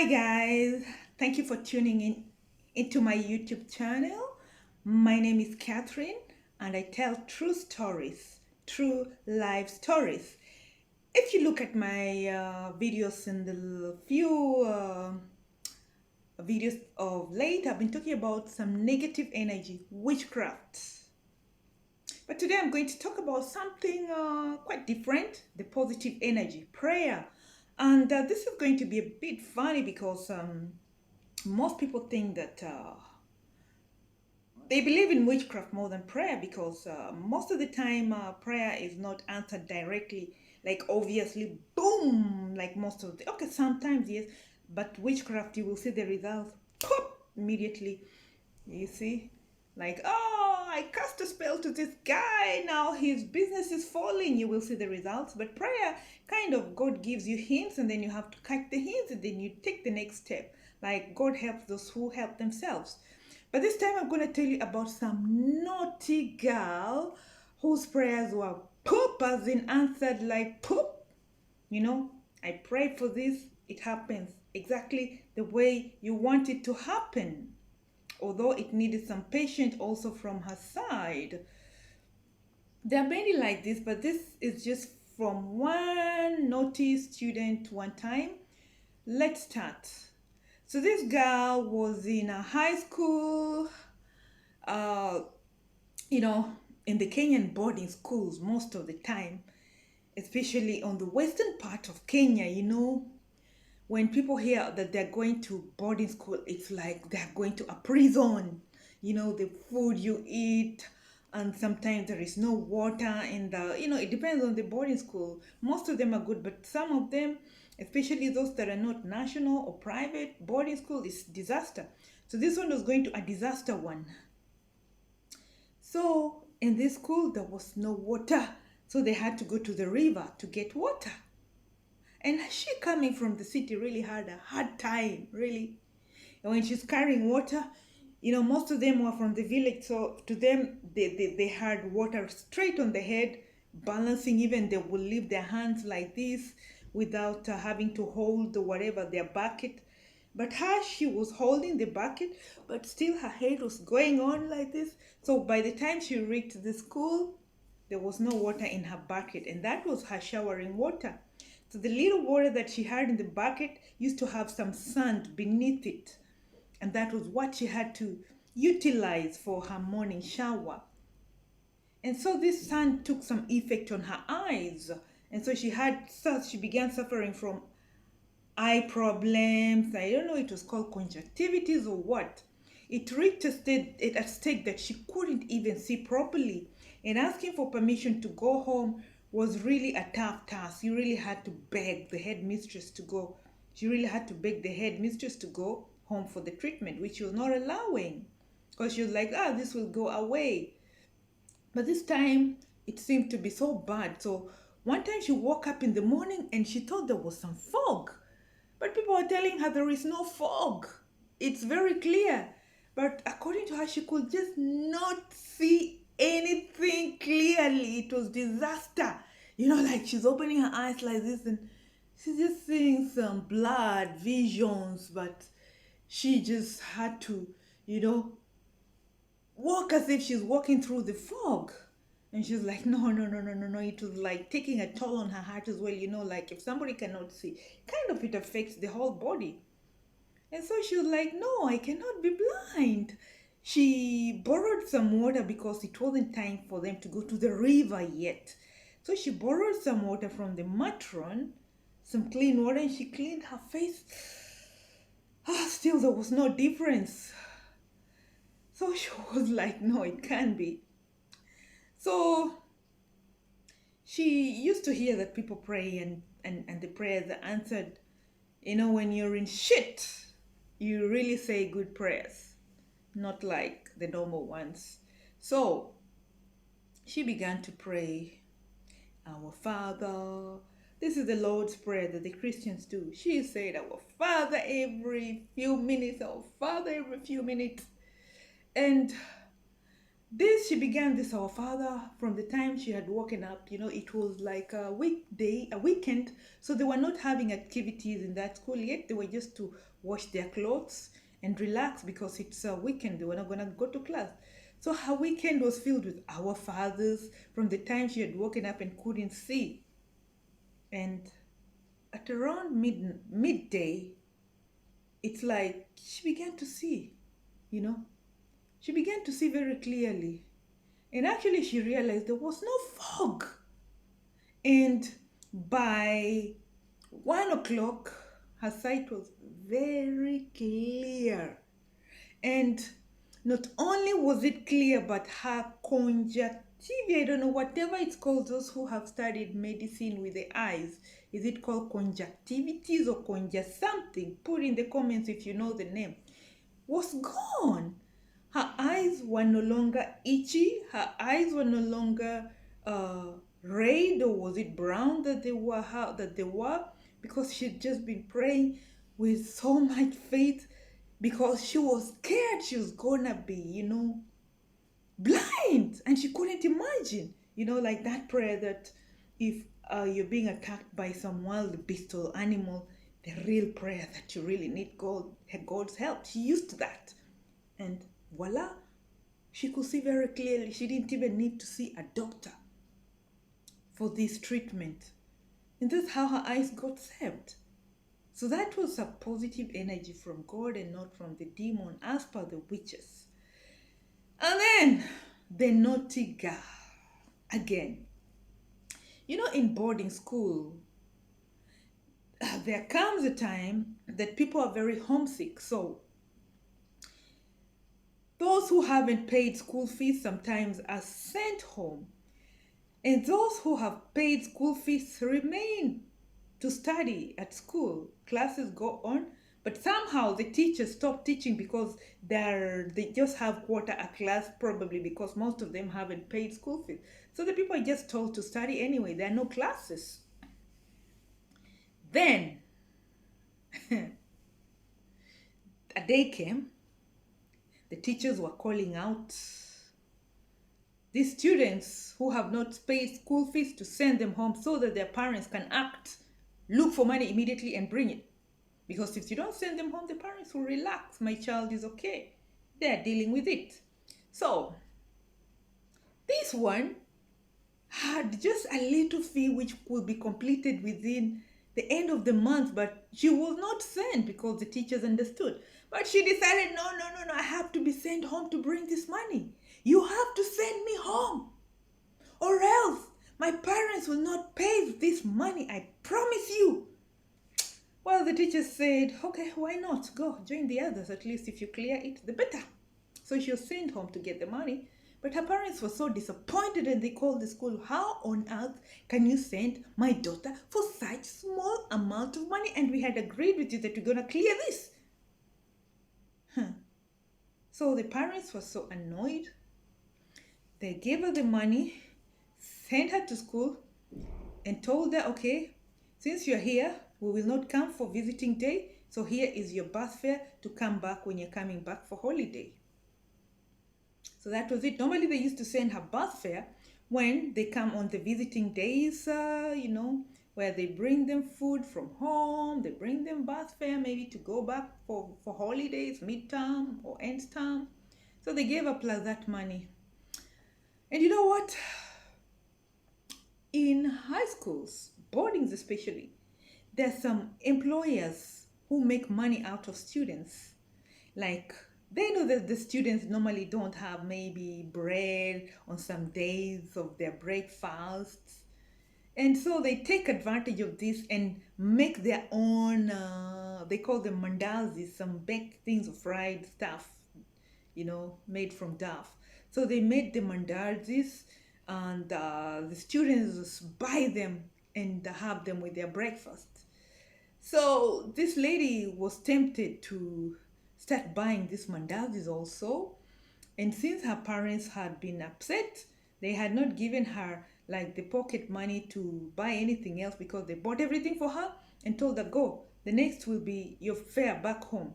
Hi guys, thank you for tuning in into my YouTube channel. My name is Catherine and I tell true stories, true life stories. If you look at my videos in the few videos of late, I've been talking about some negative energy, witchcraft. But today I'm going to talk about something quite different, the positive energy, prayer. And this is going to be a bit funny because most people think that they believe in witchcraft more than prayer because most of the time prayer is not answered directly, like obviously, boom, like most of the. Okay, sometimes yes, but witchcraft you will see the results, pop, immediately. You see, like, oh, I cast a spell to this guy, now his business is falling. You will see the results. But prayer, kind of, God gives you hints and then you have to catch the hints and then you take the next step. Like, God helps those who help themselves. But this time I'm going to tell you about some naughty girl whose prayers were poop, as in answered like poop. You know, I prayed for this, it happens exactly the way you want it to happen, although it needed some patience also from her side. There are many like this, but this is just from one naughty student one time. Let's start. So this girl was in a high school, uh, you know, in the Kenyan boarding schools most of the time, especially on the western part of Kenya, when people hear that they're going to boarding school, it's like they're going to a prison. The food you eat, and sometimes there is no water in the, it depends on the boarding school. Most of them are good, but some of them, especially those that are not national or private boarding school, is disaster. So this one was going to a disaster one. So in this school, there was no water. So they had to go to the river to get water. And she coming from the city really had a hard time, really. And when she's carrying water, most of them were from the village. So to them, they had water straight on the head, balancing even. They would leave their hands like this without having to hold whatever, their bucket. But her, she was holding the bucket, but still her head was going on like this. So by the time she reached the school, there was no water in her bucket, and that was her showering water. So the little water that she had in the bucket used to have some sand beneath it, and that was what she had to utilize for her morning shower. And so this sand took some effect on her eyes, and so she began suffering from eye problems. I don't know, it was called conjunctivitis or what. It reached a state that she couldn't even see properly, and asking for permission to go home was really a tough task. You really had to beg the headmistress to go. She really had to beg the headmistress to go home for the treatment, which she was not allowing, because she was like, this will go away. But this time it seemed to be so bad. So one time she woke up in the morning and she thought there was some fog. But people were telling her there is no fog. It's very clear. But according to her, she could just not see anything clearly. It was disaster. Like she's opening her eyes like this and she's just seeing some blood visions, but she just had to, you know, walk as if she's walking through the fog. And she's like, no, no, no, no, no, no. It was like taking a toll on her heart as well. Like if somebody cannot see, kind of it affects the whole body. And so she was like, no, I cannot be blind. She borrowed some water because it wasn't time for them to go to the river yet. So she borrowed some water from the matron, some clean water, and she cleaned her face. Still, there was no difference. So she was like, no, it can't be. So she used to hear that people pray and the prayers are answered. When you're in shit, you really say good prayers, not like the normal ones. So she began to pray, Our Father. This is the Lord's Prayer that the Christians do. She said, Our Father every few minutes, Our Father every few minutes. And This, she began this, our father, from the time she had woken up. It was like a weekday, a weekend, so they were not having activities in that school yet. They were just to wash their clothes and relax because it's a weekend. They were not going to go to class. So her weekend was filled with our fathers from the time she had woken up and couldn't see. And at around midday, it's like she began to see, you know, she began to see very clearly. And actually, she realized there was no fog. And by 1 o'clock, her sight was very clear. And not only was it clear, but her conjunctiva, I don't know, whatever it's called, those who have studied medicine with the eyes, is it called conjunctivitis or conjust something? Put in the comments if you know the name. Was gone. Her eyes were no longer itchy. Her eyes were no longer red, or was it brown that they were? How that they were? Because she'd just been praying with so much faith, because she was scared she was gonna be, blind, and she couldn't imagine, like that prayer that if you're being attacked by some wild beast or animal, the real prayer that you really need God's help. She used that, and voila, she could see very clearly. She didn't even need to see a doctor for this treatment. And that's how her eyes got saved. So that was a positive energy from God and not from the demon, as per the witches. And then the naughty girl again. In boarding school, there comes a time that people are very homesick. So those who haven't paid school fees sometimes are sent home. And those who have paid school fees remain to study at school. Classes go on, but somehow the teachers stop teaching because they just have quarter a class, probably because most of them haven't paid school fees. So the people are just told to study anyway. There are no classes. Then a day came, the teachers were calling out these students who have not paid school fees to send them home so that their parents can look for money immediately and bring it. Because if you don't send them home, the parents will relax. My child is okay. They're dealing with it. So this one had just a little fee which could be completed within the end of the month, but she was not sent because the teachers understood. But she decided, no, I have to be sent home to bring this money. You have to send me home, or else my parents will not pay this money, I promise you. Well, the teacher said, okay, why not? Go, join the others. At least if you clear it, the better. So she was sent home to get the money. But her parents were so disappointed, and they called the school. How on earth can you send my daughter for such small amount of money? And we had agreed with you that we're going to clear this. So the parents were so annoyed. They gave her the money, sent her to school, and told her, okay, since you're here, we will not come for visiting day. So here is your bus fare to come back when you're coming back for holiday. So that was it. Normally they used to send her bus fare when they come on the visiting days, where they bring them food from home, they bring them bus fare maybe to go back for holidays, midterm or end term. So they gave her plus that money. And you know what? In high schools, boardings especially, there's some employers who make money out of students. Like, they know that the students normally don't have maybe bread on some days of their breakfasts. And so they take advantage of this and make their own, they call them mandazis, some baked things or fried stuff, made from dough. So they made the mandazis, and the students buy them and have them with their breakfast. So this lady was tempted to start buying these mandazis also. And since her parents had been upset, they had not given her like the pocket money to buy anything else, because they bought everything for her and told her, go, the next will be your fare back home.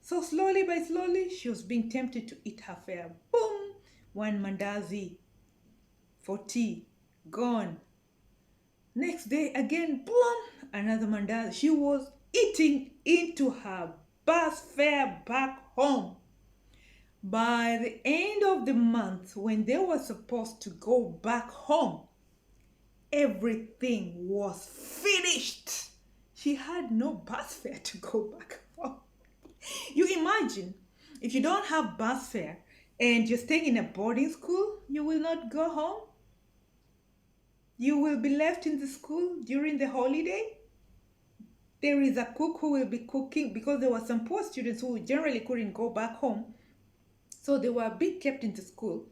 So slowly by slowly, she was being tempted to eat her fare. Boom! one mandazi for tea, gone. Next day again, boom, another mandazi. She was eating into her bus fare back home. By the end of the month, when they were supposed to go back home, everything was finished. She had no bus fare to go back home. You imagine, if you don't have bus fare and you're staying in a boarding school, you will not go home. You will be left in the school during the holiday. There is a cook who will be cooking, because there were some poor students who generally couldn't go back home. So they were being kept in the school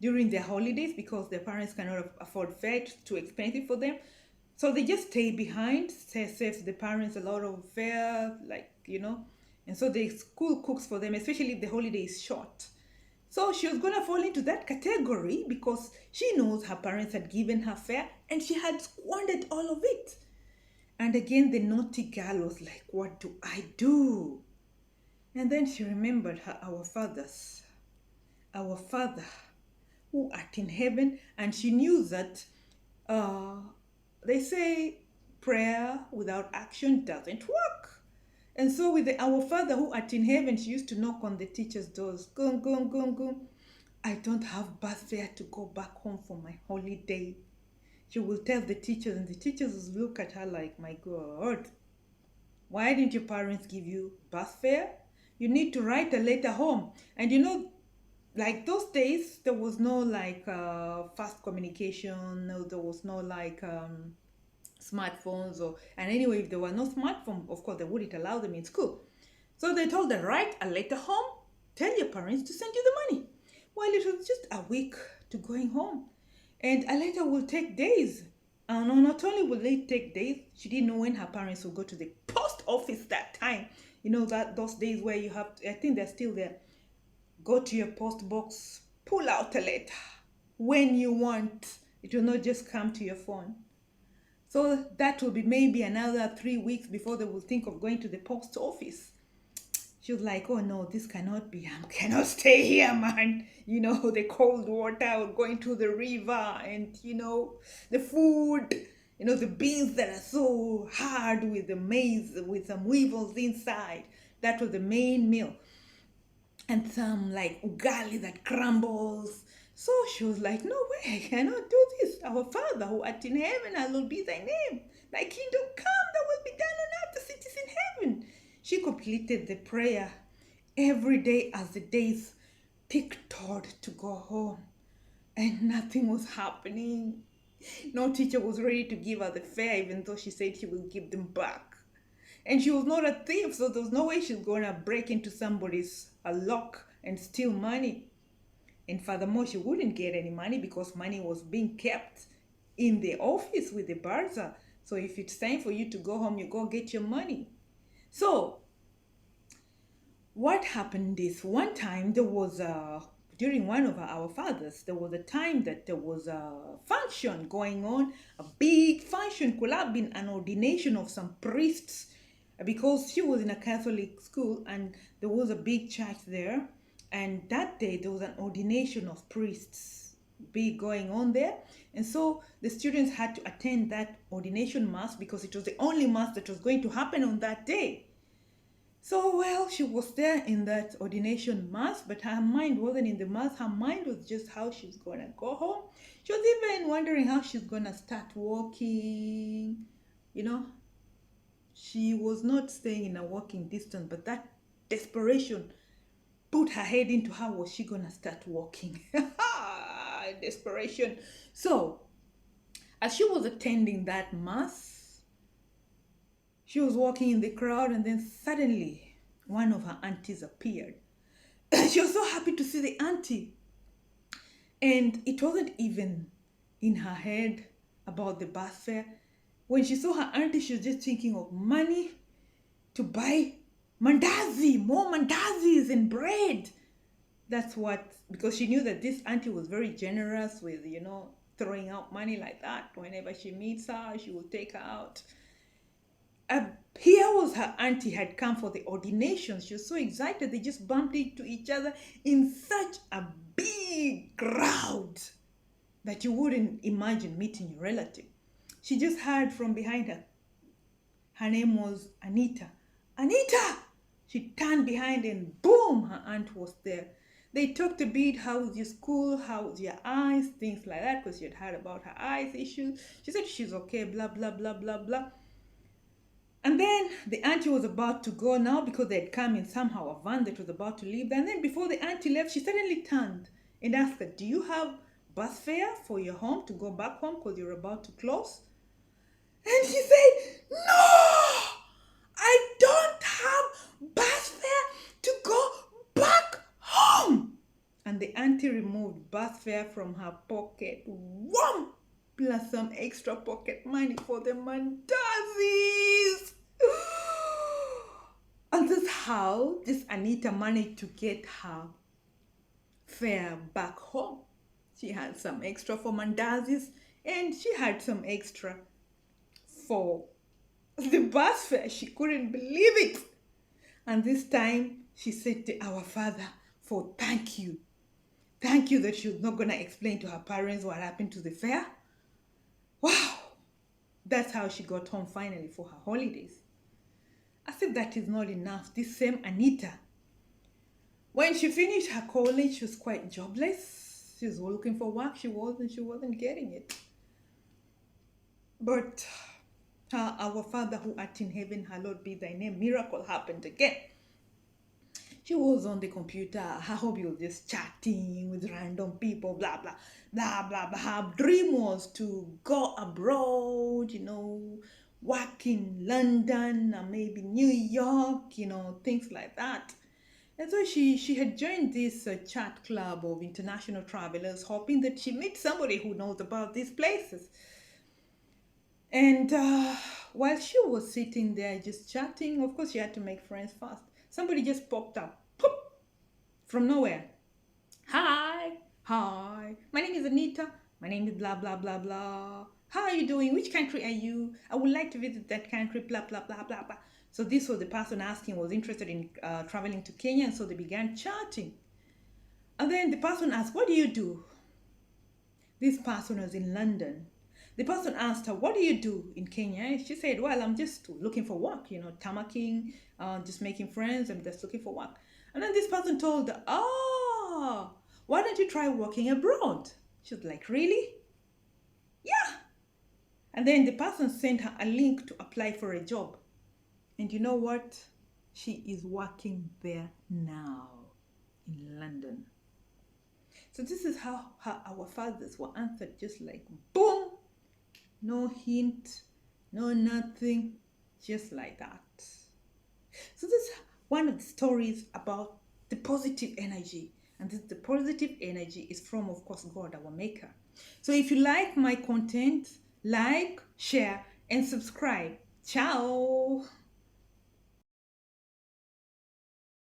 during their holidays because their parents cannot afford fare, it's too expensive for them. So they just stay behind, saves the parents a lot of fare, and so the school cooks for them, especially if the holiday is short. So she was gonna fall into that category because she knows her parents had given her fare and she had squandered all of it. And again, the naughty girl was like, what do I do? And then she remembered our Father who art in heaven, and she knew that they say prayer without action doesn't work. And so with our Father who art in heaven, she used to knock on the teacher's doors. Gong, gong, gong, gong. I don't have bus fare to go back home for my holiday. She will tell the teachers, and the teachers will look at her like, my God, why didn't your parents give you bus fare? You need to write a letter home. And like those days, there was no fast communication. No, there was no smartphones, and anyway, if there were no smartphone, of course they wouldn't allow them in school. So they told her, write a letter home, tell your parents to send you the money. Well, it was just a week to going home, and a letter will take days. And not only will it take days, she didn't know when her parents would go to the post office that time. That those days where you have to, I think they're still there, go to your post box, pull out a letter when you want. It will not just come to your phone. So that will be maybe another 3 weeks before they will think of going to the post office. She was like, oh no, this cannot be. I cannot stay here, man. The cold water, going to the river, and the food, the beans that are so hard with the maize, with some weevils inside. That was the main meal. And some ugali that crumbles. So she was like, no way, I cannot do this. Our Father who art in heaven, hallowed be thy name. Thy kingdom come, thy will be done on earth as it is in heaven. She completed the prayer every day as the days ticked toward to go home. And nothing was happening. No teacher was ready to give her the fare, even though she said she will give them back. And she was not a thief, so there was no way she's going to break into somebody's lock and steal money. And furthermore, she wouldn't get any money because money was being kept in the office with the bursar. So if it's time for you to go home, you go get your money. So what happened is, one time there was during one of our fathers, there was a time that there was a function going on, a big function, could have been an ordination of some priests, because she was in a Catholic school and there was a big church there. And that day there was an ordination of priests big going on there. And so the students had to attend that ordination mass because it was the only mass that was going to happen on that day. So, well, she was there in that ordination mass, but her mind wasn't in the mass. Her mind was just how she's going to go home. She was even wondering how she's going to start walking. She was not staying in a walking distance, but that desperation put her head into how was she going to start walking. Desperation. So, as she was attending that mass, she was walking in the crowd, and then suddenly one of her aunties appeared. She was so happy to see the auntie. And it wasn't even in her head about the bus fare. When she saw her auntie, she was just thinking of money to buy mandazi, more mandazis and bread. That's what, because she knew that this auntie was very generous with, throwing out money like that. Whenever she meets her, she will take her out. Here was her auntie had come for the ordination. She was so excited. They just bumped into each other in such a big crowd that you wouldn't imagine meeting your relative. She just heard from behind her. Her name was Anita. Anita! She turned behind and boom, her aunt was there. They talked a bit, how's your school, how's your eyes, things like that, because she had heard about her eyes issues. She said she's okay, blah, blah, blah, blah, blah. And then the auntie was about to go now because they had come in somehow a van that was about to leave. And then before the auntie left, she suddenly turned and asked her, do you have bus fare for your home to go back home because you're about to close? And she said, no, I don't have bus fare to go back home. And the auntie removed bus fare from her pocket. Wham! Plus some extra pocket money for the mandazis. And that's how this Anita managed to get her fare back home. She had some extra for mandazis and she had some extra for the bus fare. She couldn't believe it. And this time she said to our father for thank you. Thank you that she was not going to explain to her parents what happened to the fare. Wow. That's how she got home finally for her holidays. As if that is not enough, this same Anita, when she finished her college, she was quite jobless. She was looking for work. She wasn't getting it. But our Father who art in heaven, hallowed be thy name, miracle happened again. She was on the computer. Her hobby was just chatting with random people, blah, blah, blah, blah, blah. Her dream was to go abroad, work in London or maybe New York, things like that. And so she had joined this chat club of international travelers, hoping that she meet somebody who knows about these places. And while she was sitting there just chatting, of course she had to make friends fast. Somebody just popped up, pop, from nowhere. Hi, my name is Anita. My name is blah, blah, blah, blah. How are you doing? Which country are you? I would like to visit that country, blah, blah, blah, blah, blah. So this was the person asking, was interested in traveling to Kenya. And so they began chatting. And then the person asked, what do you do? This person was in London. The person asked her, what do you do in Kenya? And she said, well, I'm just looking for work, tamacking, just making friends. I'm just looking for work. And then this person told her, why don't you try working abroad? She was like, really? Yeah. And then the person sent her a link to apply for a job. And you know what? She is working there now in London. So this is how our fathers were answered, just like boom. No hint, no nothing, just like that. So this is one of the stories about the positive energy. And the positive energy is from, of course, God, our maker. So if you like my content, like, share, and subscribe. Ciao.